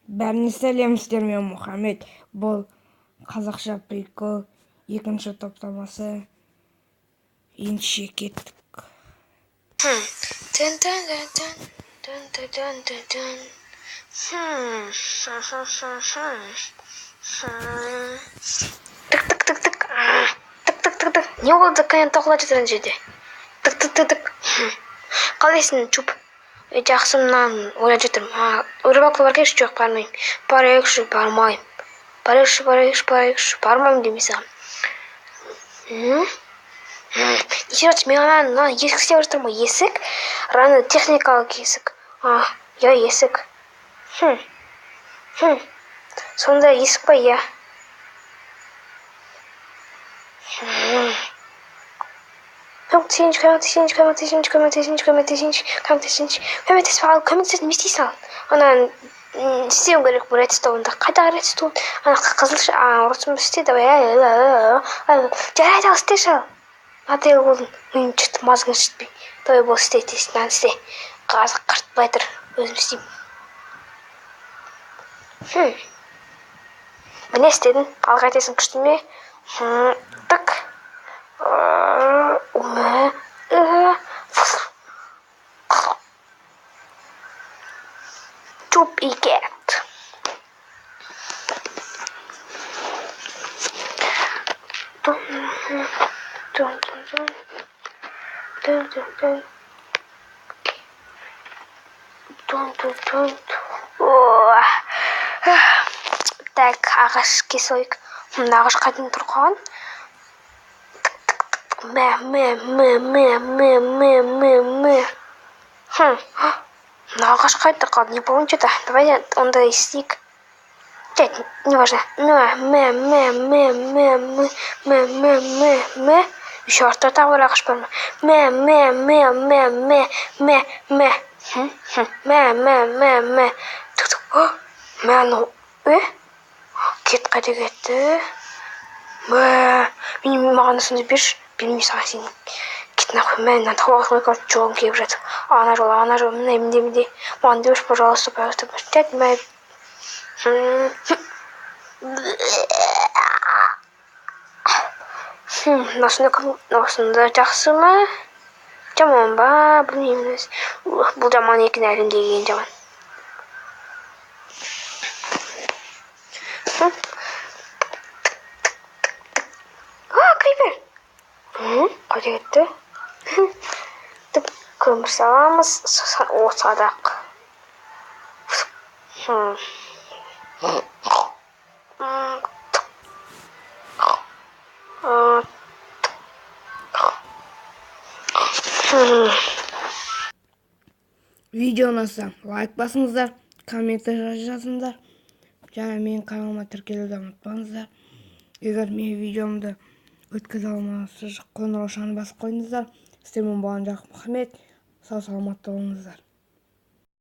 Бәріне сәлемдер, мен Мұхаммед. Бұл қазақша прикол екінші топтамасы. Ендеше кеттік. Тык-тык-тык-тык. Не болды, қайын тоқылады жатыр жерде. Тык-тык-тык. Қалайсың, чуп? Жақсымнан ойлап жатырмын. Рыбалкаға барайықшы, жоқ, бармаймын. Барайықшы, бармаймын. Барайықшы, бармаймын демей саған. Неше жатыр, мен ана есік істеп жатырмын, есік? Раны техникалық есік. Я есік. Сонда есік па, я? Көмектесіп не істей сал? Ана істеу керек бұл редстоунда. Қайдағы редстоун? Ана қызылша, ұрысым істе, давай. Жарайды, ал істеші ал. Ател болдың, мен шықты мазғын шытпей. Давай бол істе, нан істе. Қазық қыртпай тұр, өзім істеймін. Міне істедің, ал қайтесің күшті ме? Так. Чуп и кет. Так, ағаш кесойық. Ағаш қайдан тұрған? Ағаш қайда қалды, не помню что-то. Давай онда істейік. Не важно. Еще раз тағы бір ағаш бар ма? Кет қайда кетті? Маған осыны берші. Бермей саған сен. Кет нахуй, маған тауып қойып жолын келіп жатыр. Ана жол, міне. Маған берші, пожалуйста. Осында жақсы ма? Жаман ба? Білмеймін. Бұл жаман екен, әлемдегі ең жаман. Крипер! Қайда кетті? Көмір саламыз, садақ. Видео ұнаса лайк басыңыздар, комментарий жазыңыздар. Және менің каналыма тіркелуді ұмытпаңыздар. Егер мен видеомды өткізе алмасыз, қоңырау шаңын басып қойыңыздар. Сіздермен болған Мұхаммед. Сау саламатта болыңыздар.